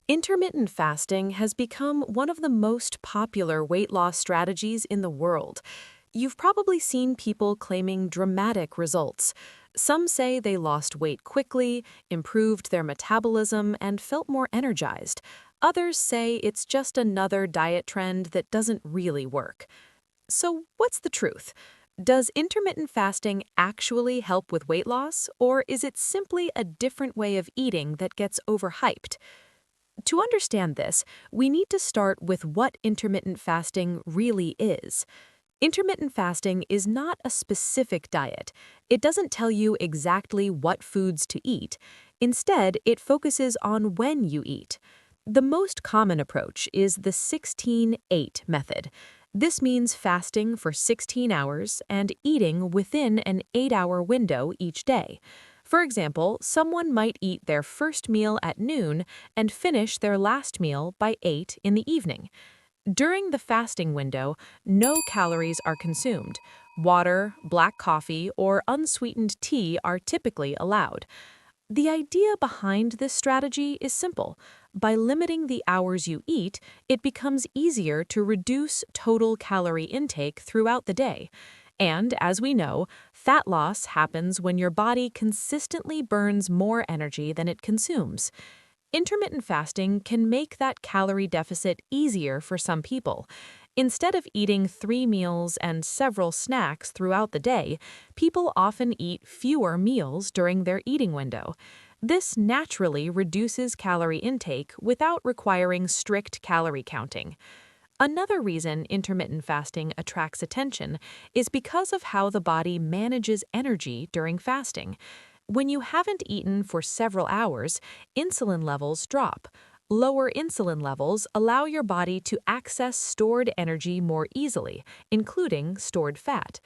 Intermittent fasting has become one of the most popular weight loss strategies in the world. You've probably seen people claiming dramatic results. Some say they lost weight quickly, improved their metabolism, and felt more energized. Others say it's just another diet trend that doesn't really work. So, what's the truth? Does intermittent fasting actually help with weight loss, or is it simply a different way of eating that gets overhyped? To understand this, we need to start with what intermittent fasting really is. Intermittent fasting is not a specific diet. It doesn't tell you exactly what foods to eat. Instead, it focuses on when you eat. The most common approach is the 16-8 method. This means fasting for 16 hours and eating within an 8-hour window each day. For example, someone might eat their first meal at noon and finish their last meal by 8 in the evening. During the fasting window, no calories are consumed. Water, black coffee, or unsweetened tea are typically allowed. The idea behind this strategy is simple. By limiting the hours you eat, it becomes easier to reduce total calorie intake throughout the day. And as we know, fat loss happens when your body consistently burns more energy than it consumes. Intermittent fasting can make that calorie deficit easier for some people. Instead of eating 3 meals and several snacks throughout the day, people often eat fewer meals during their eating window. This naturally reduces calorie intake without requiring strict calorie counting. Another reason intermittent fasting attracts attention is because of how the body manages energy during fasting. When you haven't eaten for several hours, insulin levels drop. Lower insulin levels allow your body to access stored energy more easily, including stored fat.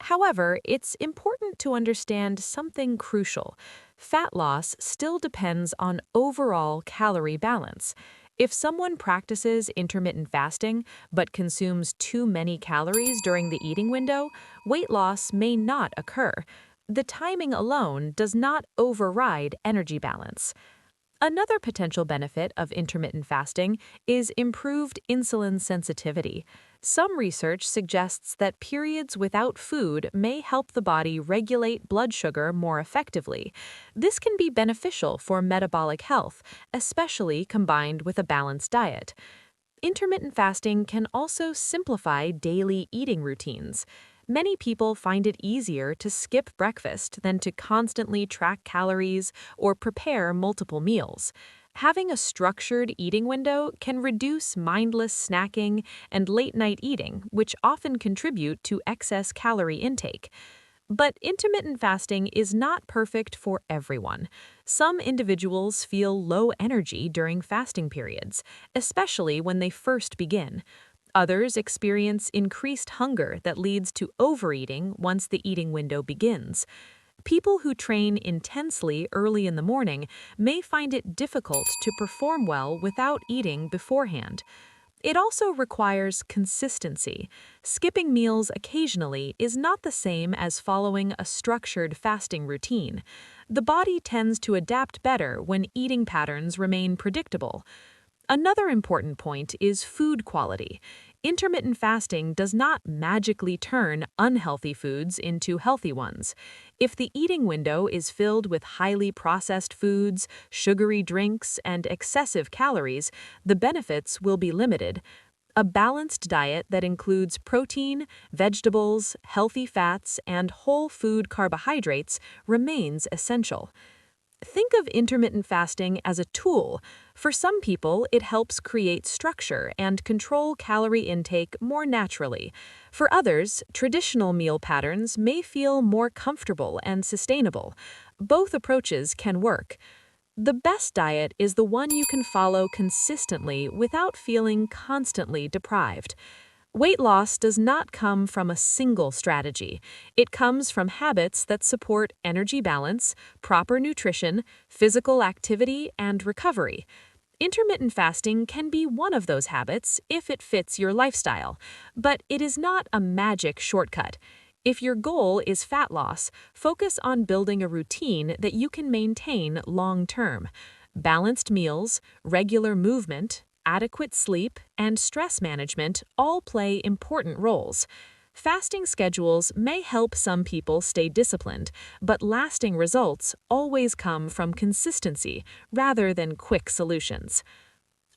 However, it's important to understand something crucial. Fat loss still depends on overall calorie balance. If someone practices intermittent fasting but consumes too many calories during the eating window, weight loss may not occur. The timing alone does not override energy balance. Another potential benefit of intermittent fasting is improved insulin sensitivity. Some research suggests that periods without food may help the body regulate blood sugar more effectively. This can be beneficial for metabolic health, especially combined with a balanced diet. Intermittent fasting can also simplify daily eating routines. Many people find it easier to skip breakfast than to constantly track calories or prepare multiple meals. Having a structured eating window can reduce mindless snacking and late-night eating, which often contribute to excess calorie intake. But intermittent fasting is not perfect for everyone. Some individuals feel low energy during fasting periods, especially when they first begin. Others experience increased hunger that leads to overeating once the eating window begins. People who train intensely early in the morning may find it difficult to perform well without eating beforehand. It also requires consistency. Skipping meals occasionally is not the same as following a structured fasting routine. The body tends to adapt better when eating patterns remain predictable. Another important point is food quality. Intermittent fasting does not magically turn unhealthy foods into healthy ones. If the eating window is filled with highly processed foods, sugary drinks, and excessive calories, the benefits will be limited. A balanced diet that includes protein, vegetables, healthy fats, and whole food carbohydrates remains essential. Think of intermittent fasting as a tool. For some people, it helps create structure and control calorie intake more naturally. For others, traditional meal patterns may feel more comfortable and sustainable. Both approaches can work. The best diet is the one you can follow consistently without feeling constantly deprived. Weight loss does not come from a single strategy. It comes from habits that support energy balance, proper nutrition, physical activity, and recovery. Intermittent fasting can be one of those habits if it fits your lifestyle, but it is not a magic shortcut. If your goal is fat loss, focus on building a routine that you can maintain long term. Balanced meals, regular movement, adequate sleep, and stress management all play important roles. Fasting schedules may help some people stay disciplined, but lasting results always come from consistency rather than quick solutions.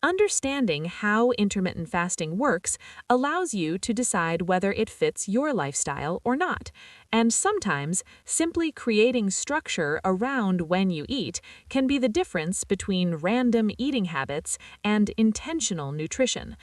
Understanding how intermittent fasting works allows you to decide whether it fits your lifestyle or not, and sometimes simply creating structure around when you eat can be the difference between random eating habits and intentional nutrition.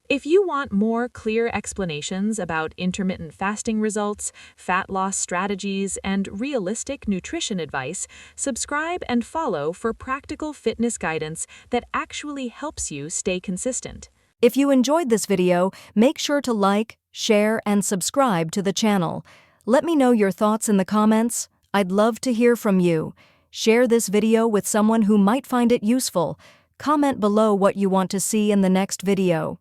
If you want more clear explanations about intermittent fasting results, fat loss strategies, and realistic nutrition advice, subscribe and follow for practical fitness guidance that actually helps you stay consistent. If you enjoyed this video, make sure to like, share, and subscribe to the channel. Let me know your thoughts in the comments. I'd love to hear from you. Share this video with someone who might find it useful. Comment below what you want to see in the next video.